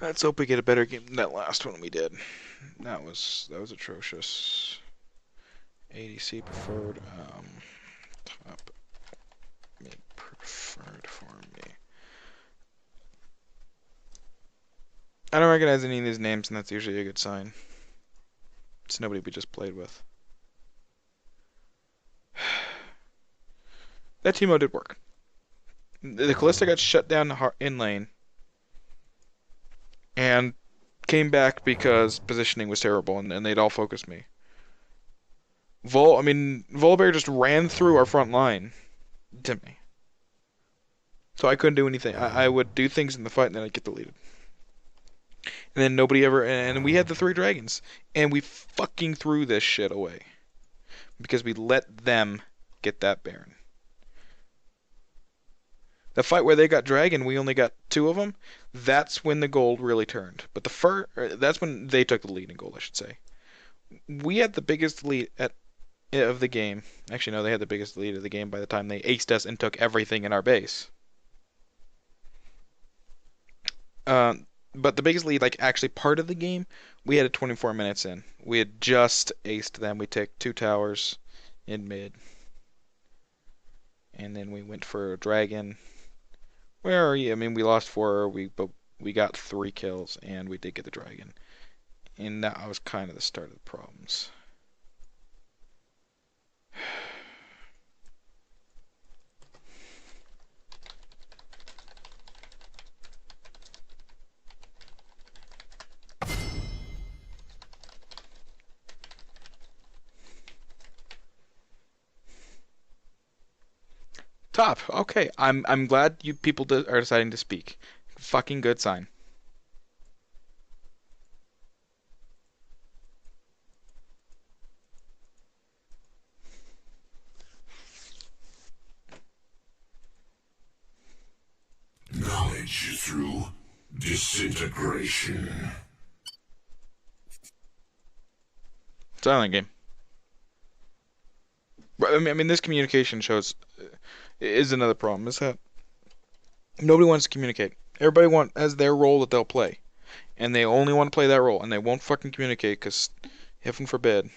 Let's hope we get a better game than that last one we did. That was atrocious. ADC preferred. Top mid preferred for me. I don't recognize any of these names, and that's usually a good sign. It's nobody we just played with. That Teemo did work. The Kalista got shut down in lane and came back because positioning was terrible, and they'd all focused me. Volibear just ran through our front line to me. So I couldn't do anything. I would do things in the fight, and then I'd get deleted. And then nobody ever. And we had the 3 dragons, and we fucking threw this shit away because we let them get that Baron. The fight where they got dragon, we only got 2 of them. That's when the gold really turned. But that's when they took the lead in gold, I should say. We had the biggest lead of the game. Actually, no, they had the biggest lead of the game by the time they aced us and took everything in our base. But the biggest lead, like actually part of the game, we had it 24 minutes in. We had just aced them. We took 2 towers in mid. And then we went for a dragon. Where are you? I mean, we lost 4, but we got 3 kills, and we did get the dragon. And that was kind of the start of the problems. Top. Okay, I'm glad you people are deciding to speak. Fucking good sign. Knowledge through disintegration. Silent game. I mean, this communication shows is another problem. Is that nobody wants to communicate. Everybody has their role that they'll play, and they only want to play that role, and they won't fucking communicate because, heaven forbid.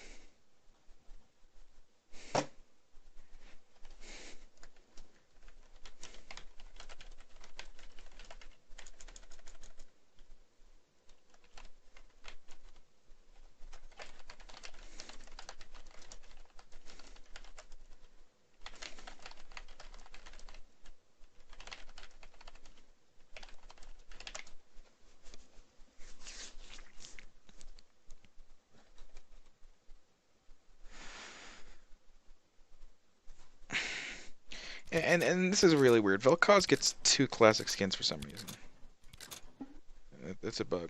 And this is really weird. Vel'Koz gets 2 classic skins for some reason. It's a bug.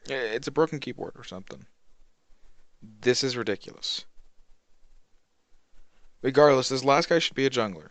It's a broken keyboard or something. This is ridiculous. Regardless, this last guy should be a jungler.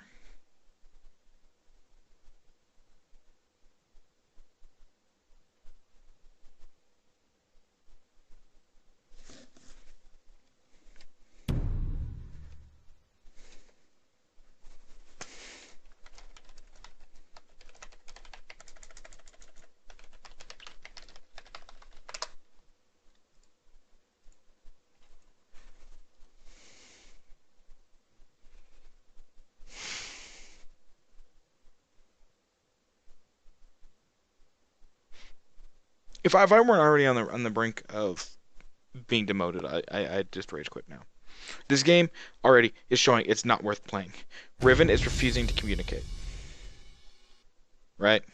If I weren't already on the brink of being demoted, I'd just rage quit now. This game already is showing it's not worth playing. Riven is refusing to communicate. Right?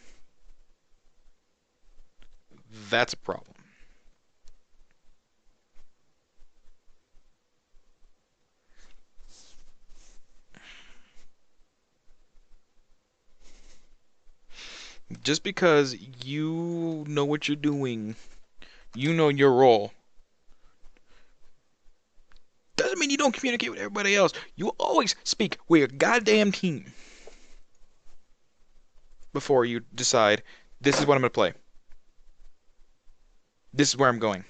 That's a problem. Just because you know what you're doing, you know your role, doesn't mean you don't communicate with everybody else. You always speak with your goddamn team before you decide, this is what I'm going to play. This is where I'm going.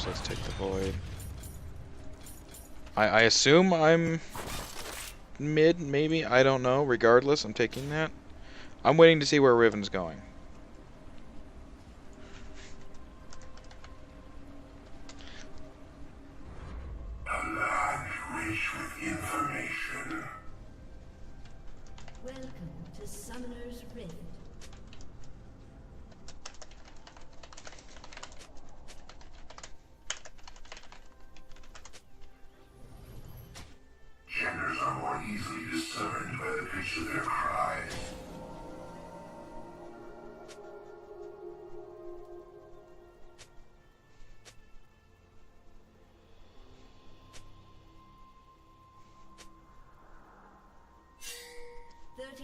So let's take the void. I assume I'm mid, maybe? I don't know. Regardless, I'm taking that. I'm waiting to see where Riven's going. A land rich with information. Welcome to Summoner's Rift. Genders are more easily discerned by the pitch of their cries.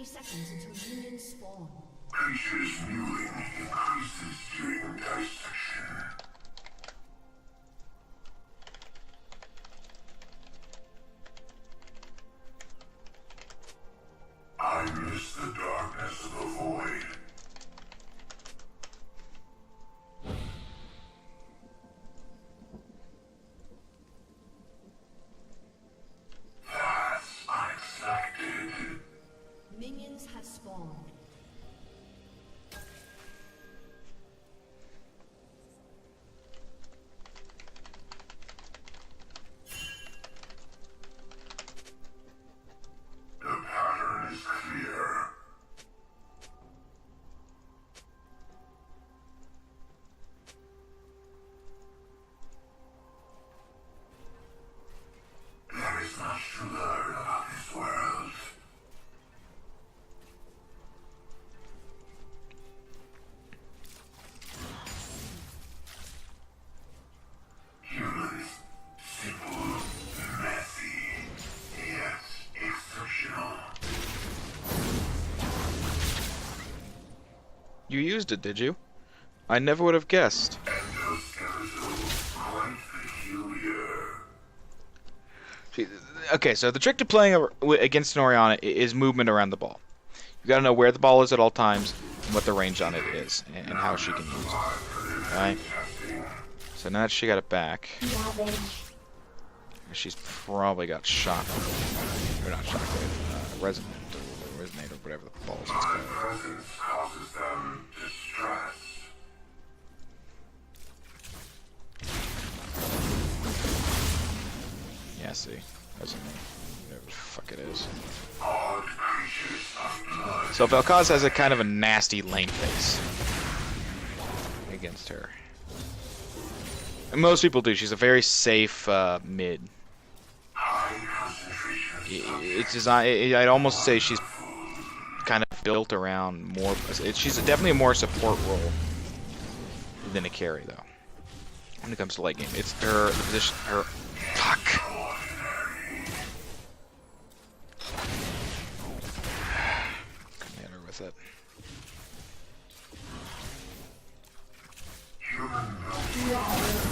Seconds until minions spawn. Creatures mewing increases during dissection. I miss the darkness of the void. That's unexpected. Minions have spawned. The pattern is clear. There is much to learn about this world. Humans, simple, messy, yet exceptional. You used it, did you? I never would have guessed. Endoskeletal, quite peculiar. Okay, so the trick to playing against an Orianna is movement around the ball. You gotta know where the ball is at all times, and what the range on it is, and how she can use it. Right? So now that she got it back, she's probably got shockwave, or not shockwave, resonant, or resonate, or whatever the balls it's My called. presence causes them distress. Yeah, see, resonate, whatever the fuck it is. Odd creatures of blood. So Vel'Koz has a kind of a nasty lane phase against her. And most people do. She's a very safe mid. High concentration. It's designed. I'd almost say she's kind of built around more. She's definitely a more support role than a carry, though. When it comes to late game, it's her the position. Her fuck. Couldn't hit her with it.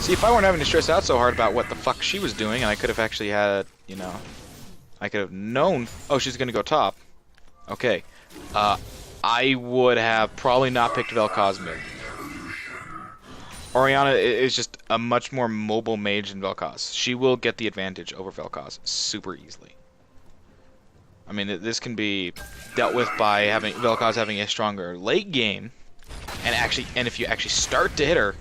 See, if I weren't having to stress out so hard about what the fuck she was doing, and I could have actually had, you know, I could have known, oh, she's gonna go top. Okay, I would have probably not picked Vel'Koz mid. Orianna is just a much more mobile mage than Vel'Koz. She will get the advantage over Vel'Koz super easily. I mean, this can be dealt with by having Vel'Koz having a stronger late game, and if you actually start to hit her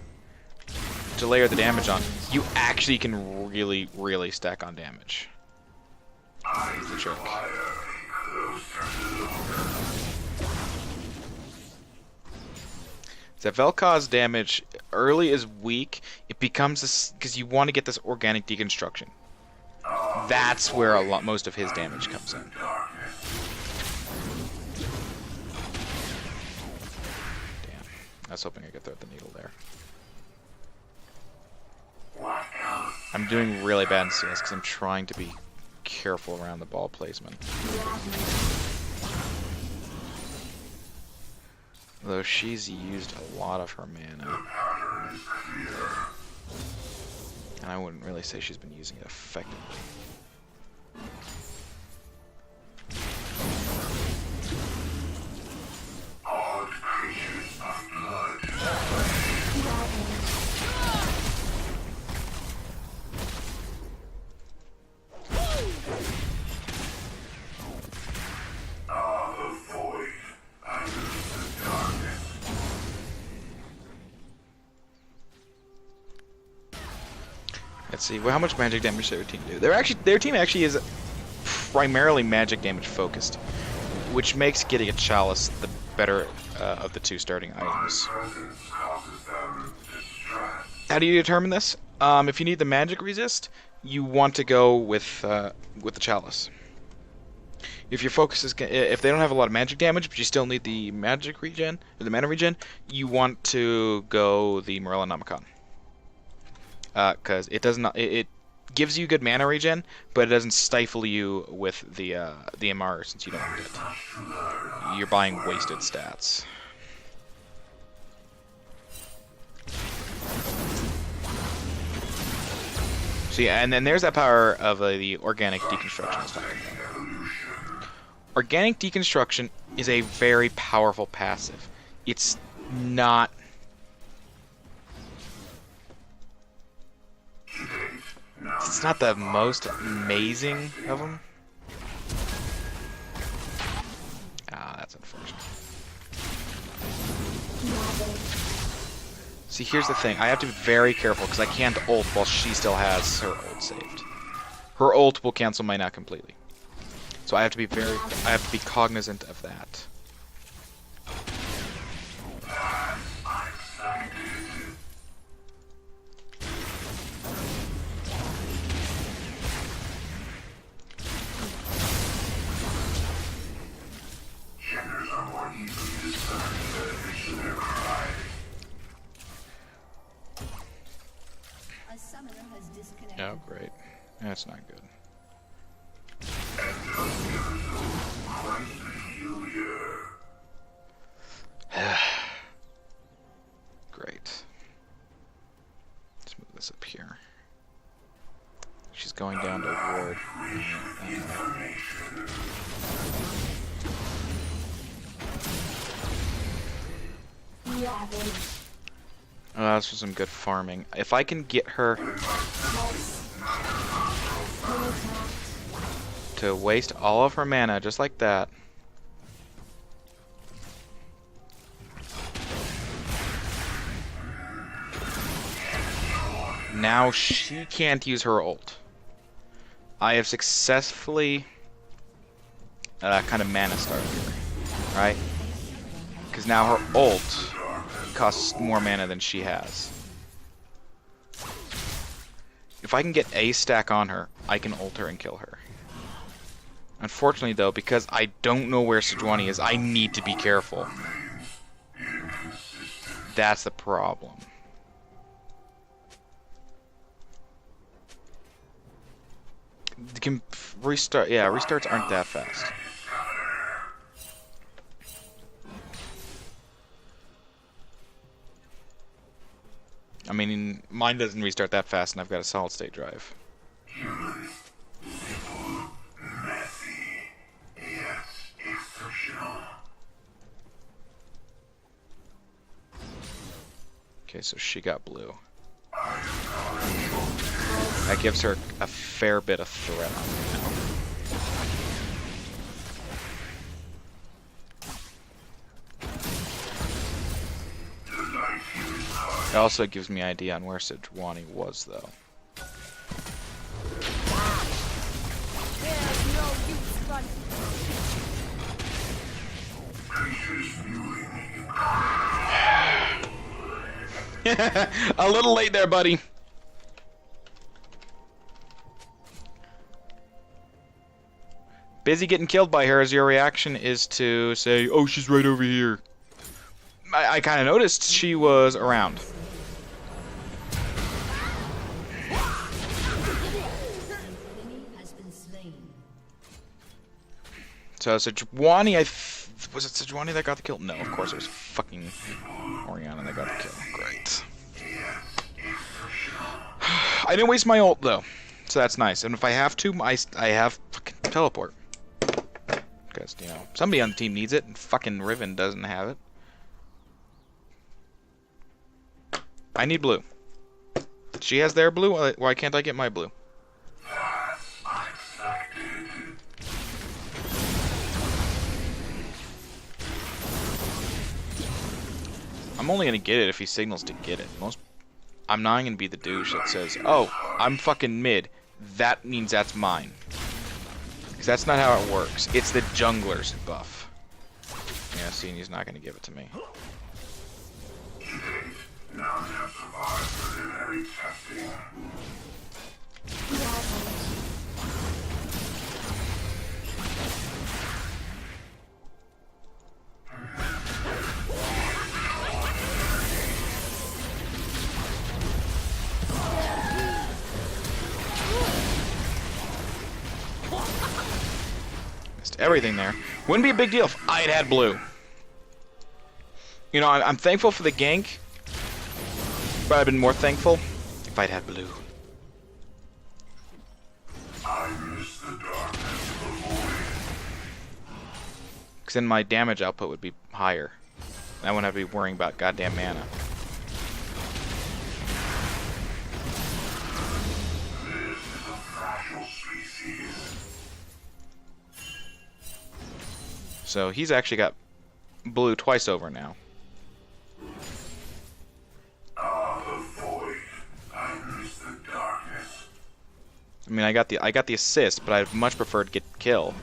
to layer the damage on, you actually can really, really stack on damage. That's the trick. That Vel'Koz damage early is weak. It becomes this because you want to get this organic deconstruction. That's where most of his damage comes in. Damn, I was hoping I could thread the needle there. I'm doing really bad in CS because I'm trying to be careful around the ball placement. Though she's used a lot of her mana. And I wouldn't really say she's been using it effectively. Odd creatures of blood. Let's see. Well, how much magic damage does their team do? Their team actually is primarily magic damage focused, which makes getting a chalice the better of the two starting items. Presence causes them distress. How do you determine this? If you need the magic resist, you want to go with the chalice. If your focus is, if they don't have a lot of magic damage, but you still need the magic regen or the mana regen, you want to go the Morellonomicon. Because it does not, it gives you good mana regen, but it doesn't stifle you with the MR since you don't need it. You're buying wasted stats. So yeah, and then there's that power of the organic deconstruction I was talking about. Organic deconstruction is a very powerful passive. It's not... It's not the most amazing of them. Ah, that's unfortunate. See, here's the thing. I have to be very careful because I can't ult while she still has her ult saved. Her ult will cancel mine out completely. So I have to be cognizant of that. Genders are more easily discerned by the pitch of their cry. A summoner has disconnected. Oh, great. That's not good. Great. Let's move this up here. She's going down to ward. Oh, that's for some good farming. If I can get her to waste all of her mana just like that. Now she can't use her ult. I have successfully kind of mana started her, right? Because now her ult costs more mana than she has. If I can get a stack on her, I can ult her and kill her. Unfortunately, though, because I don't know where Sejuani is, I need to be careful. That's the problem. Can restart? Yeah, restarts aren't that fast. I mean, mine doesn't restart that fast, and I've got a solid state drive. Okay, so she got blue. That gives her a fair bit of threat on me now. It also gives me an idea on where Sejuani was, though. A little late there, buddy. Busy getting killed by her as your reaction is to say, oh, she's right over here. I kind of noticed she was around. So Sejuani, was it Sejuani that got the kill? No, of course it was fucking Oriana that got the kill. Great. I didn't waste my ult though, so that's nice. And if I have to, I have fucking teleport. Because, you know, somebody on the team needs it, and fucking Riven doesn't have it. I need blue. She has their blue, why can't I get my blue? I'm only gonna get it if he signals to get it. I'm not gonna be the douche that says, "Oh, I'm fucking mid. That means that's mine." Because that's not how it works. It's the jungler's buff. Yeah, see, and he's not gonna give it to me. None have survived preliminary testing. Missed everything there. Wouldn't be a big deal if I had blue. You know, I'm thankful for the gank, but I've been more thankful if I'd had blue. I miss the darkness of the void. Because then my damage output would be higher. I wouldn't have to be worrying about goddamn mana. This is a fragile species. So he's actually got blue twice over now. Ah, the void. I miss the darkness. I mean, I got the assist, but I'd much prefer to get kill.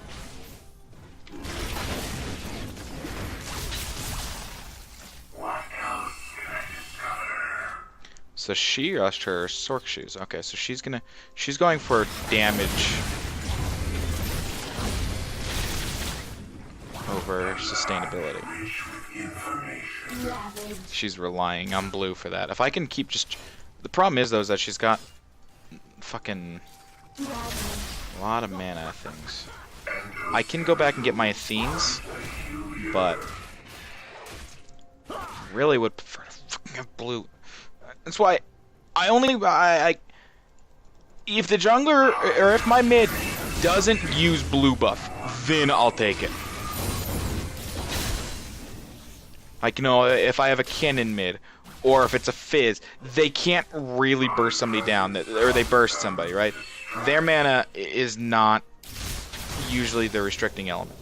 What else can I discover? So she rushed her Sork shoes. Okay, so she's going for damage over sustainability. Rich with information. She's relying on blue for that. If I can keep just... The problem is, though, is that she's got fucking a lot of mana things. I can go back and get my Athenes, but really would prefer to fucking have blue. That's why I only... if the jungler, or if my mid doesn't use blue buff, then I'll take it. Like, you know, if I have a cannon mid, or if it's a fizz, they can't really burst somebody down, or they burst somebody, right? Their mana is not usually the restricting element.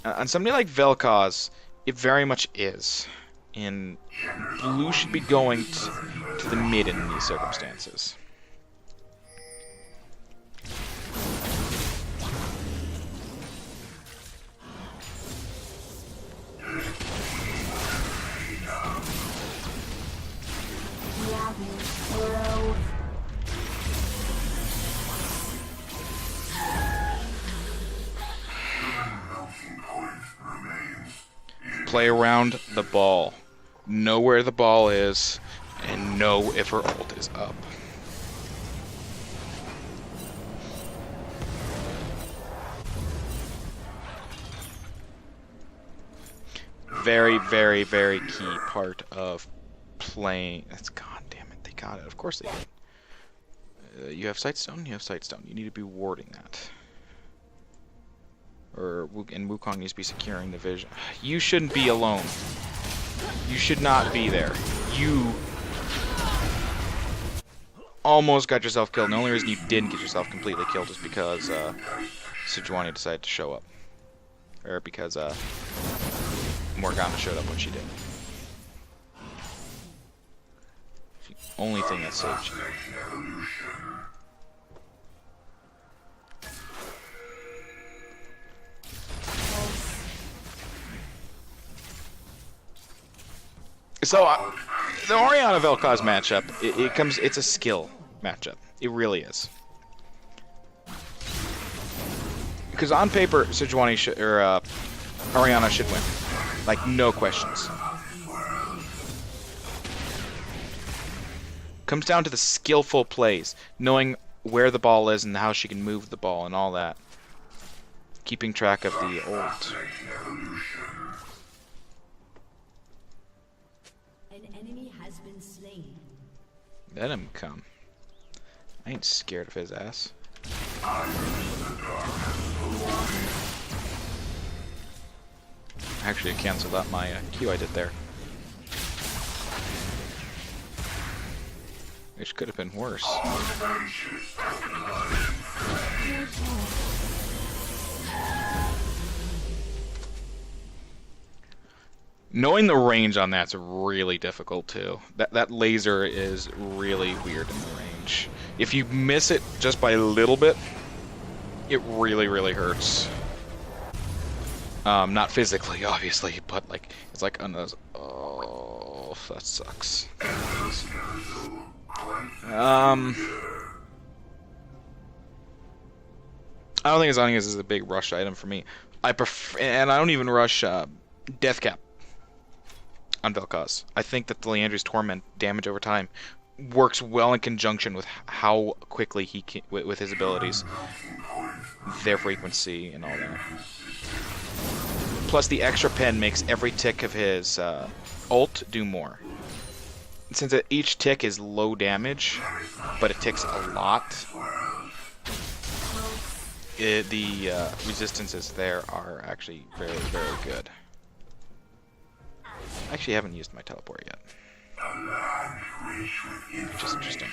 On somebody like Vel'Koz, it very much is. And blue should be going to the mid in these circumstances. Play around the ball. Know where the ball is, and know if her ult is up. Very, very, very key part of playing. That's god damn it. They got it. Of course they did. You have Sightstone. You have Sightstone. You need to be warding that. And Wukong needs to be securing the vision. You shouldn't be alone. You should not be there. You almost got yourself killed. And the only reason you didn't get yourself completely killed is because Sejuani decided to show up. Or because Morgana showed up when she did. The only thing that saved you. So, the Orianna Vel'Koz matchup, it's a skill matchup. It really is. Because on paper, Sejuani Orianna should win. Like, no questions. Comes down to the skillful plays, knowing where the ball is and how she can move the ball and all that. Keeping track of the ult. Let him come. I ain't scared of his ass. Actually, I canceled out my Q I did there. Which could have been worse. Knowing the range on that's really difficult too. That laser is really weird in the range. If you miss it just by a little bit, it really, really hurts. Not physically, obviously, but like it's like on those. Oh, that sucks. I don't think zoning is a big rush item for me. I prefer, and I don't even rush Death Cap on Vel'Koz. I think that the Leandry's Torment damage over time works well in conjunction with how quickly he can, with his abilities, their frequency, and all that. Plus, the extra pen makes every tick of his ult do more. Since each tick is low damage, but it ticks a lot, the resistances there are actually very, very good. I actually haven't used my teleport yet, which is interesting.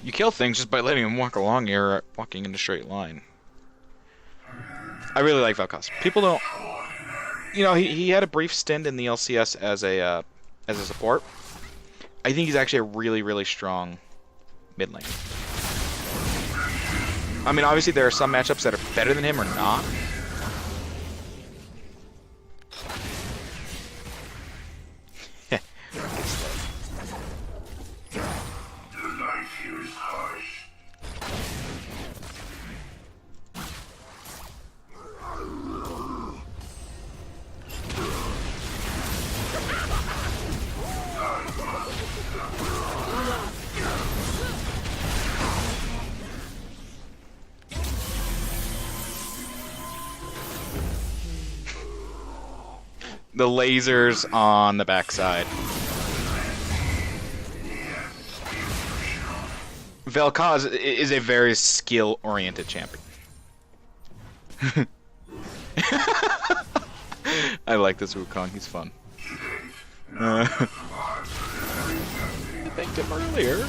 You kill things just by letting them walk along here, walking in a straight line. I really like Vel'Koz. People don't, you know, he had a brief stint in the LCS as a support. I think he's actually a really, really strong mid lane. I mean, obviously there are some matchups that are better than him or not. The lasers on the backside. Vel'Koz is a very skill-oriented champion. I like this Wukong, he's fun. I thanked him earlier.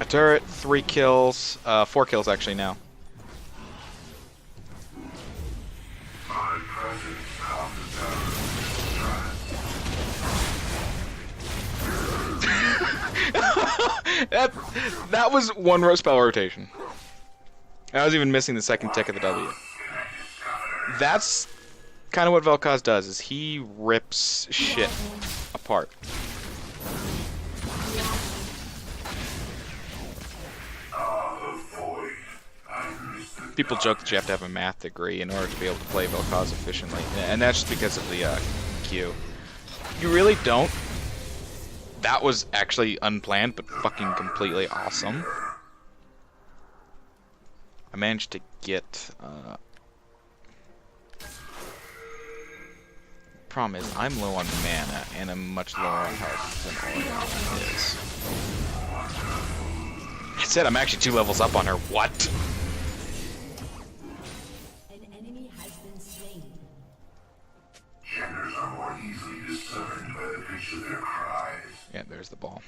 A turret, 3 kills, 4 kills actually now. that was one spell rotation. I was even missing the second tick of the W. That's kind of what Vel'Koz does, is he rips shit apart. People joke that you have to have a math degree in order to be able to play Vel'Koz efficiently, and that's just because of the Q. You really don't. That was actually unplanned, but fucking completely awesome. I managed to get... Problem is, I'm low on mana, and I'm much lower on health than Orion is. I said I'm actually 2 levels up on her. What? Genders are more easily discerned by the pitch of their cries. Yeah, there's the ball.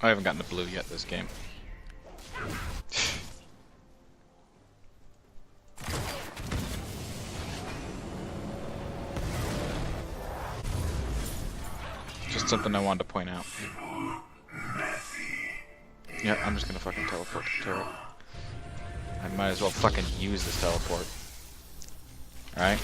I haven't gotten to blue yet this game. Just something I wanted to point out. Yeah, I'm just gonna fucking teleport to the turret. I might as well fucking use this teleport. Alright?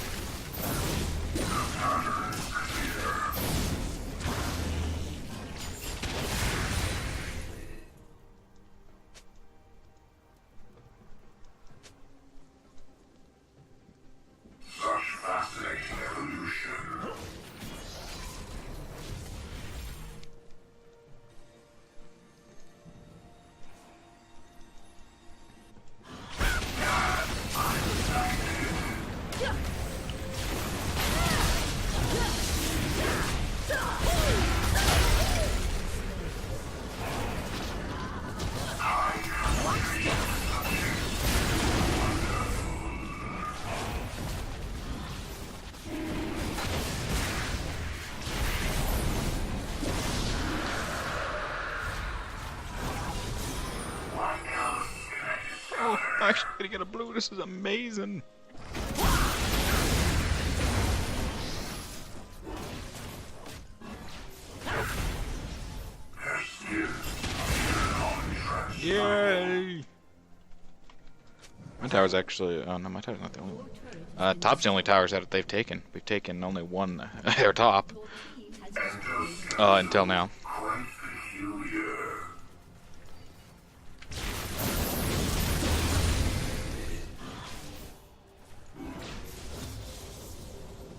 actually gonna get a blue. This is amazing. Yay! My tower's actually... Oh, no, my tower's not the only one. Top's the only towers that they've taken. We've taken only one, their top. Until now.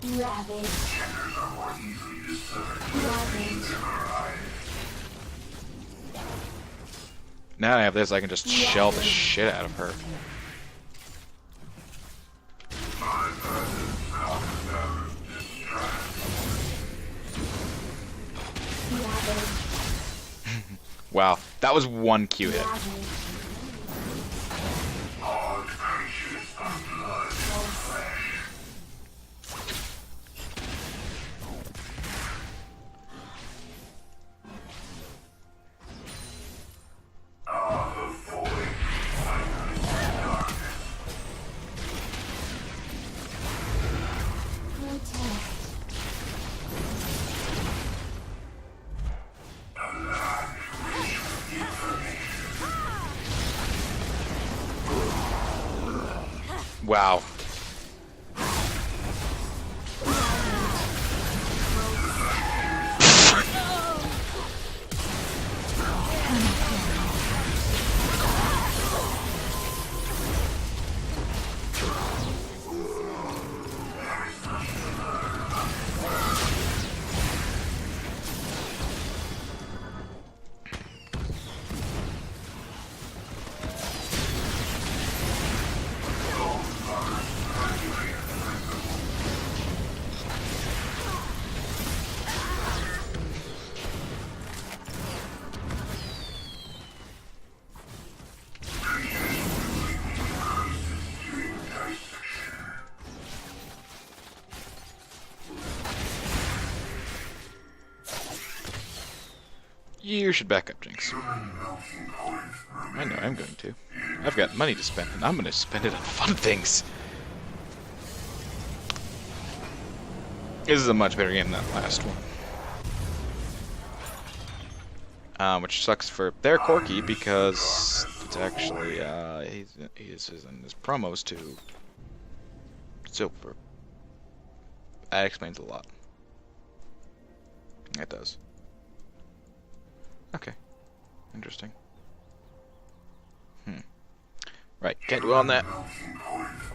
Ravage. Ravage. Now I have this, I can just shell the shit out of her. Wow, that was one Q hit. Wow. You should back up, Jinx. I know I'm going to. I've got money to spend, and I'm going to spend it on fun things. This is a much better game than that last one. Which sucks for their Corky because it's actually he's in his promos to Silver. That explains a lot. It does. Okay. Interesting. Right, can't dwell on that.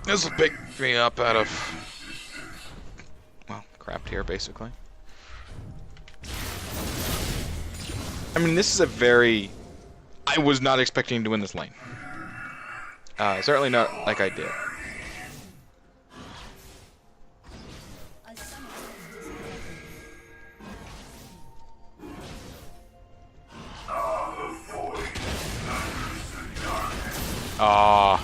This will pick me up out of, well, crap here, basically. I mean, this is a very... I was not expecting to win this lane. Certainly not like I did. Ah.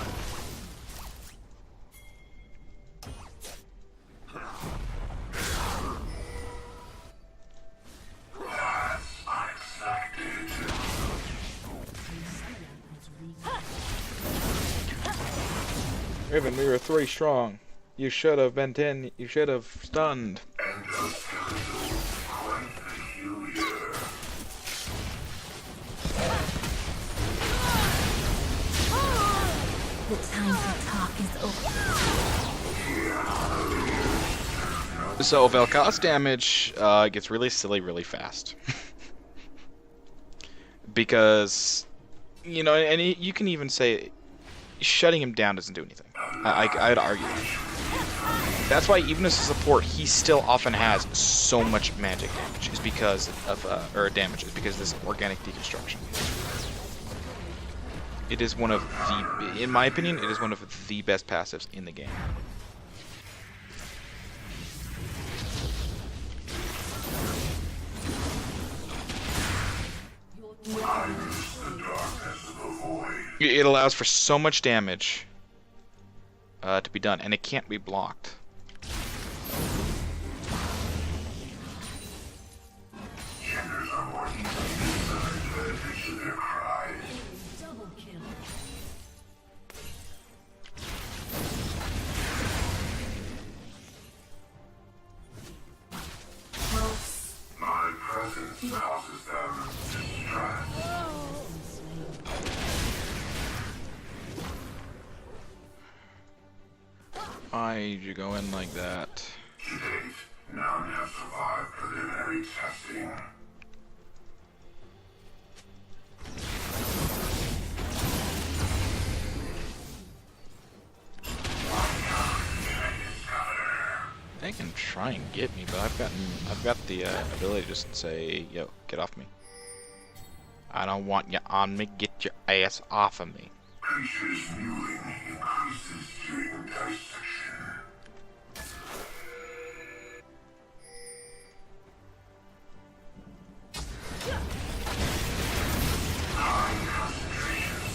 Raven, we were 3 strong. You should have been 10. You should have stunned. The time to talk is over. So Vel'Koz damage gets really silly really fast. Because, you know, and you can even say shutting him down doesn't do anything. I'd argue that. That's why even as a support, he still often has so much magic damage, is because of, or damage, is because of this organic deconstruction. It is one of the, in my opinion, it is one of the best passives in the game. It allows for so much damage to be done, and it can't be blocked. causes them distress. Why did you go in like that? To date, none have survived preliminary testing. They can try and get me, but I've got the ability to just say, yo, get off me. I don't want you on me, get your ass off of me. Creatures mewing increases during dissection. High concentrations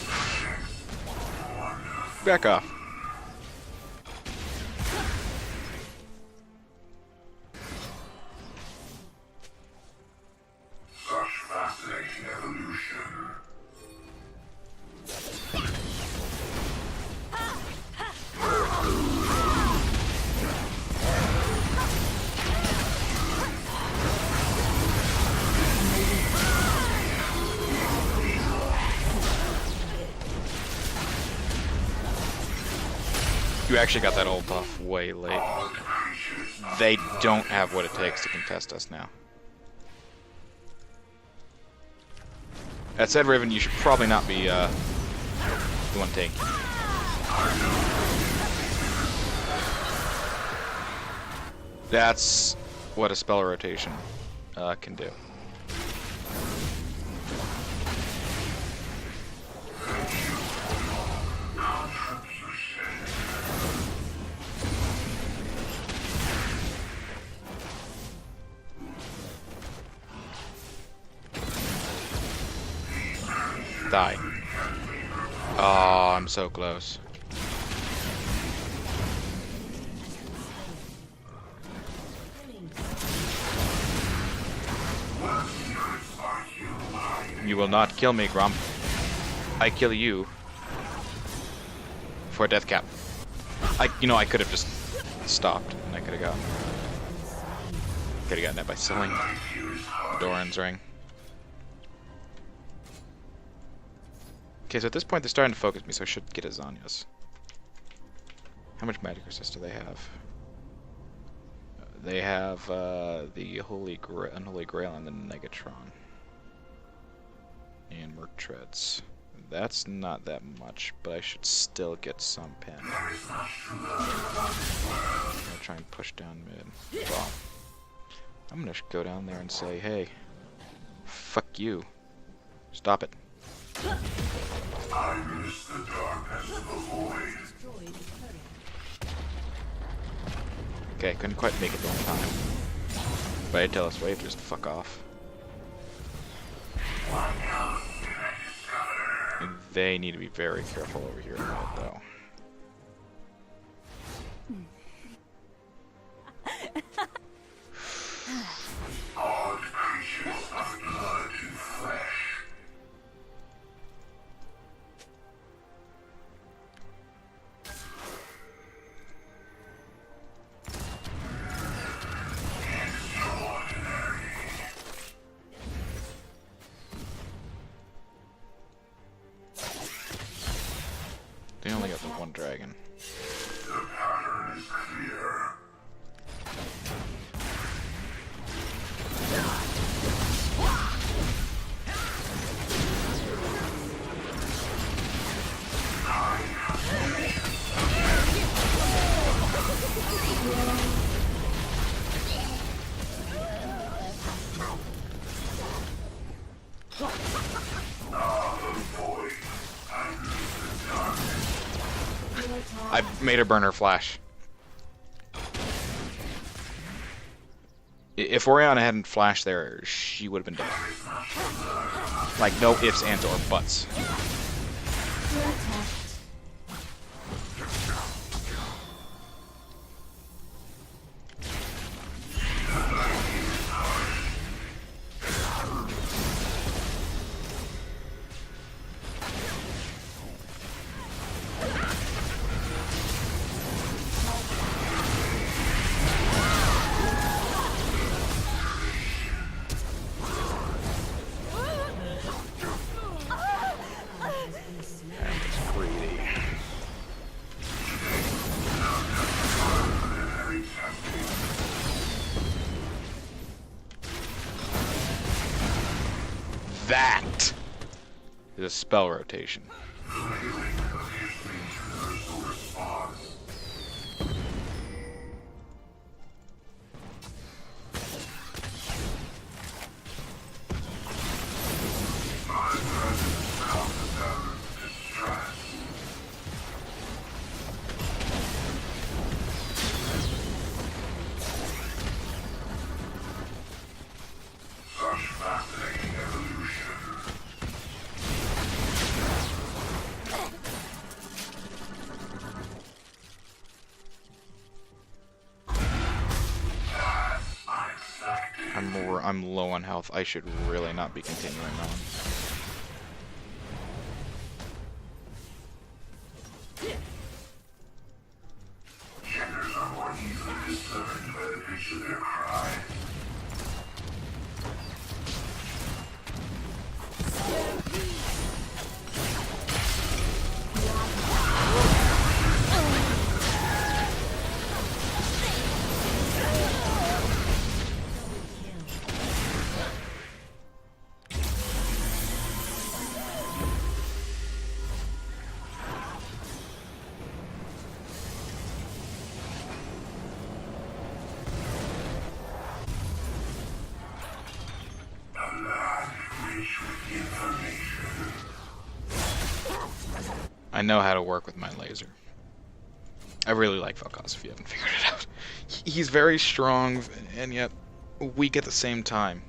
of wonderful. Back off. Such fascinating evolution. You actually got that old buff way late. They don't have what it takes to contest us now. That said, Raven, you should probably not be the one taking. That's what a spell rotation can do. Die. Oh, I'm so close. You will not kill me, Grump. I kill you for a death cap. I could have just stopped, and I could have gotten that by selling Doran's ring. Okay, so at this point they're starting to focus me, so I should get a Zanya's. How much magic resist do they have? They have the Unholy Grail and the Negatron. And Merc Treads. That's not that much, but I should still get some pen. I'm gonna try and push down mid. Well, I'm gonna go down there and say, hey, fuck you. Stop it. I miss the darkness of the void. Okay, couldn't quite make it the whole time. But I tell us wave, just fuck off. And they need to be very careful over here in mid, though. Odd creatures of blood and flesh. They only got the one dragon. The pattern is clear. I made her burn her flash. If Oriana hadn't flashed there, she would have been dead. Like, no ifs, ands, or buts. That is a spell rotation. I'm low on health. I should really not be continuing on. Genders are more easily discerned by the pitch of their cry. I know how to work with my laser. I really like Vel'Koz if you haven't figured it out. He's very strong and yet weak at the same time.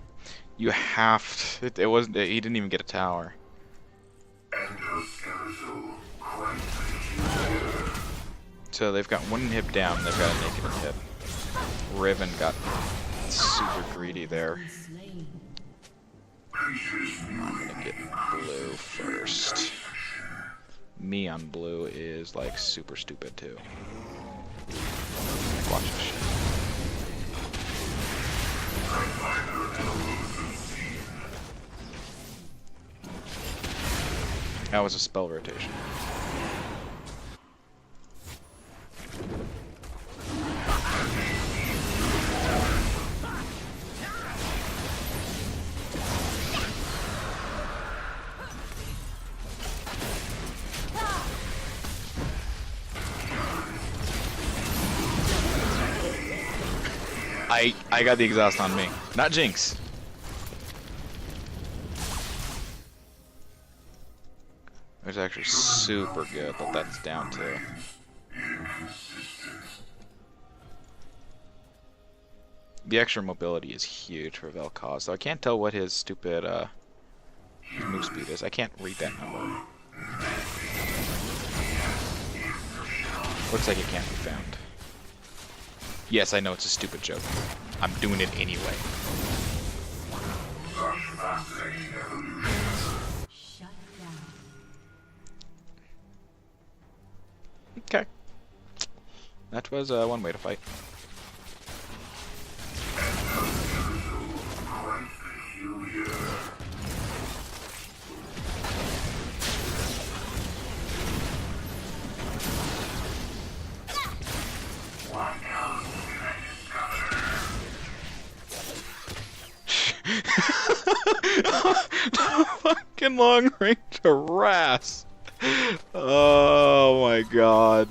You have to, it wasn't, he didn't even get a tower. So they've got one hip down, they've got a naked hip. Riven got super greedy there. I'm gonna get blue first. Me on blue is like super stupid too. Watch this shit. That was a spell rotation. I got the exhaust on me. Not Jinx. It's actually super good that that's down to. The extra mobility is huge for Vel'Koz, so I can't tell what his stupid his move speed is. I can't read that number. Looks like it can't be found. Yes, I know it's a stupid joke. I'm doing it anyway. Okay. That was one way to fight. Fucking long range harass. Oh my god.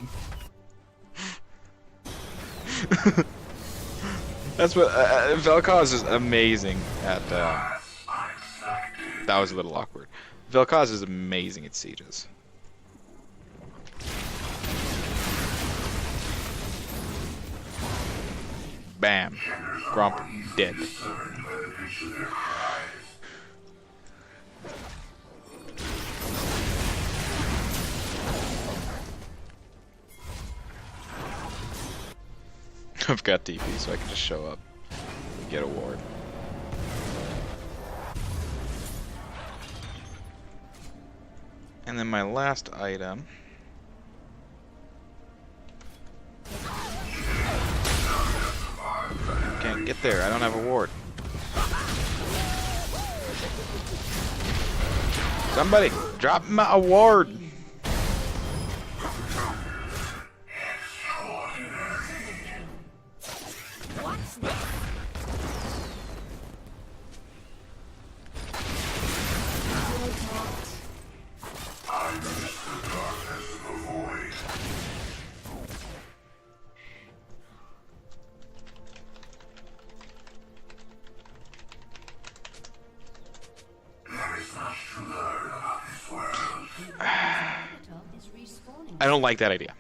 That's what Vel'Koz is amazing at. That was a little awkward. Vel'Koz is amazing at sieges. Bam. Gromp dead. I've got TP, so I can just show up and get a ward. And then my last item. Can't get there, I don't have a ward. Somebody, drop my award. I don't like that idea.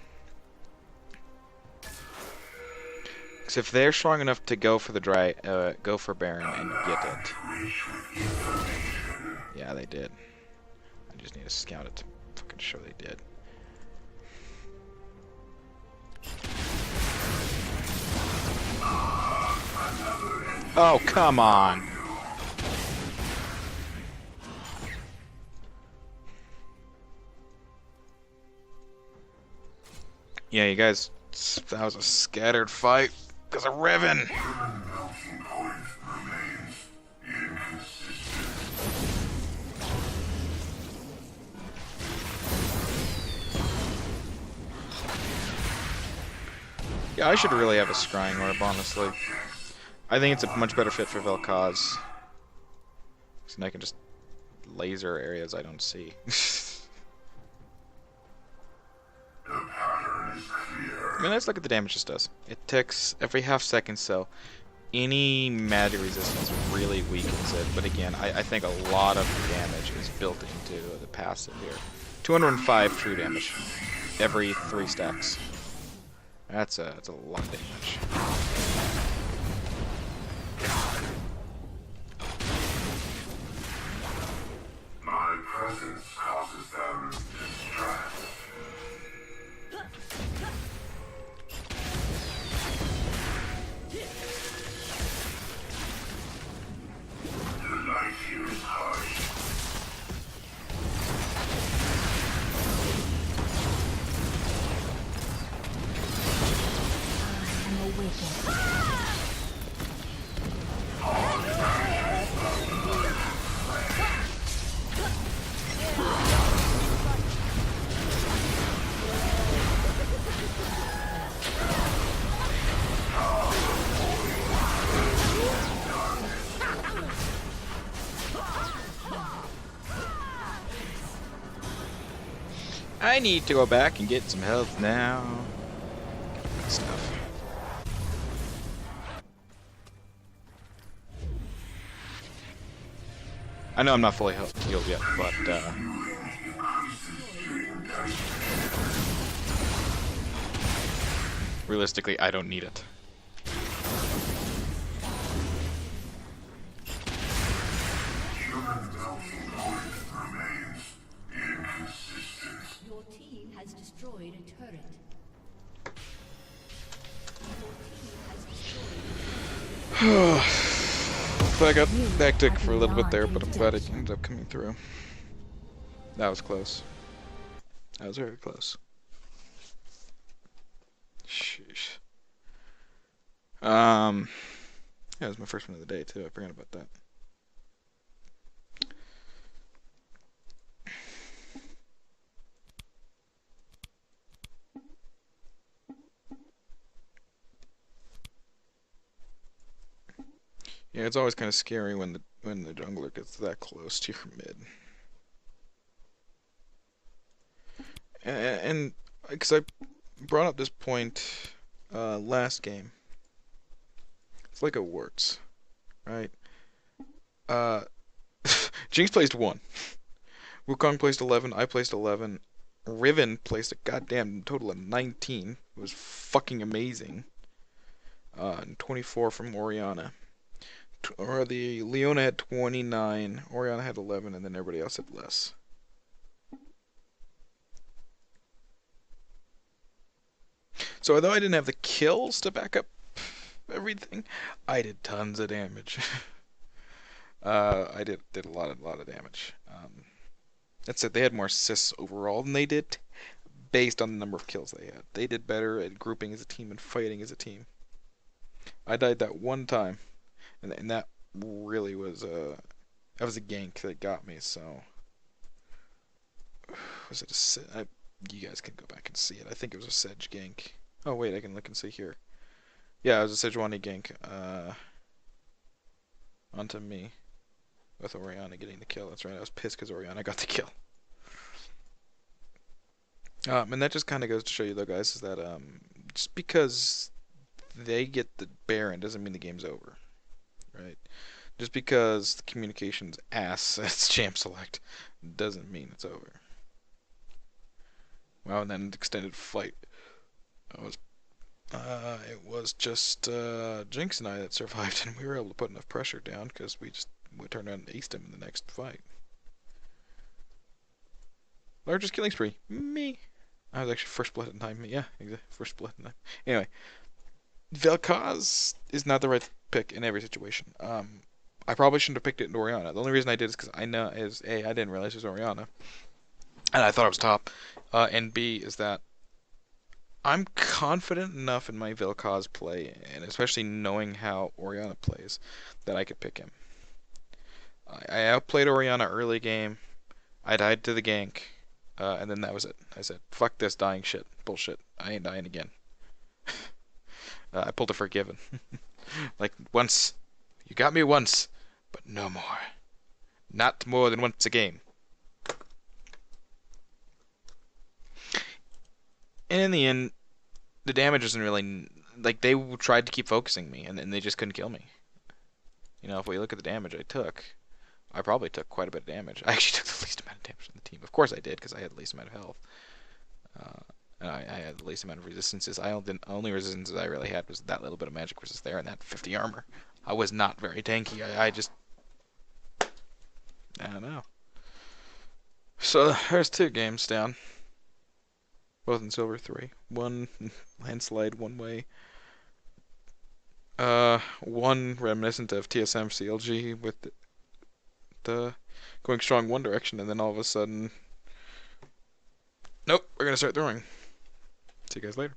Because if they're strong enough to go for the go for Baron and get it. Yeah, they did. I just need to scout it to fucking show they did. Oh, come on. Yeah, you guys, that was a scattered fight because of Riven. Yeah, I should really have a scrying orb, honestly. I think it's a much better fit for Vel'Koz. So then I can just laser areas I don't see. I mean, let's look at the damage this does. It ticks every half second, so any magic resistance really weakens it. But again, I think a lot of the damage is built into the passive here. 205 true damage every 3 stacks. That's a lot of damage. My presence causes them distress. The light here is harsh. I am awakened. I need to go back and get some health now. Good stuff. I know I'm not fully healed yet, but realistically, I don't need it. Human melting point remains inconsistent. Your team has destroyed a turret. So I got hectic for a little bit there, but I'm glad it ended up coming through. That was close. That was very close. Sheesh. Yeah, it was my first one of the day too. I forgot about that. Yeah, it's always kind of scary when the jungler gets that close to your mid. And because I brought up this point last game, it's like it works, right? Jinx placed 1, Wukong placed 11, I placed 11, Riven placed a goddamn total of 19. It was fucking amazing. And 24 from Orianna. Or the Leona had 29, Orianna had 11, and then everybody else had less. So although I didn't have the kills to back up everything, I did tons of damage. I did a lot of damage. That's it. They had more assists overall than they did, based on the number of kills they had. They did better at grouping as a team and fighting as a team. I died that one time, and that really was a gank that got me. So was it a? You guys can go back and see it. I think it was a Sedge gank. Oh wait, I can look and see here. Yeah, it was a Sejuani gank onto me with Orianna getting the kill. That's right. I was pissed because Orianna got the kill. And that just kind of goes to show you, though, guys, is that just because they get the Baron doesn't mean the game's over, right? Just because the communication's ass as champ select doesn't mean it's over. Wow, and then an extended fight. It was just Jinx and I that survived, and we were able to put enough pressure down because we turned around and aced him in the next fight. Largest killing spree, me. I was actually first blood in time. Yeah, exactly. First blood in time. Anyway, Vel'Koz is not the right pick in every situation. I probably shouldn't have picked it in Orianna. The only reason I did is because I know is A, I didn't realize it was Orianna, and I thought it was top, and B is that I'm confident enough in my Vel'Koz play, and especially knowing how Orianna plays, that I could pick him. I outplayed Orianna early game. I died to the gank, and then that was it. I said, "Fuck this dying shit, bullshit. I ain't dying again." I pulled a Forgiven. Like once, you got me once, but no more. Not more than once a game. And in the end, the damage wasn't really like they tried to keep focusing me, and they just couldn't kill me. You know, if we look at the damage I took, I probably took quite a bit of damage. I actually took the least amount of damage on the team. Of course I did, because I had the least amount of health. And I had the least amount of resistances. The only resistances I really had was that little bit of magic resist there and that 50 armor. I was not very tanky. I don't know. So there's 2 games down, both in silver 3. One landslide one way. One reminiscent of TSM CLG with the going strong one direction, and then all of a sudden, nope, we're gonna start throwing. See you guys later.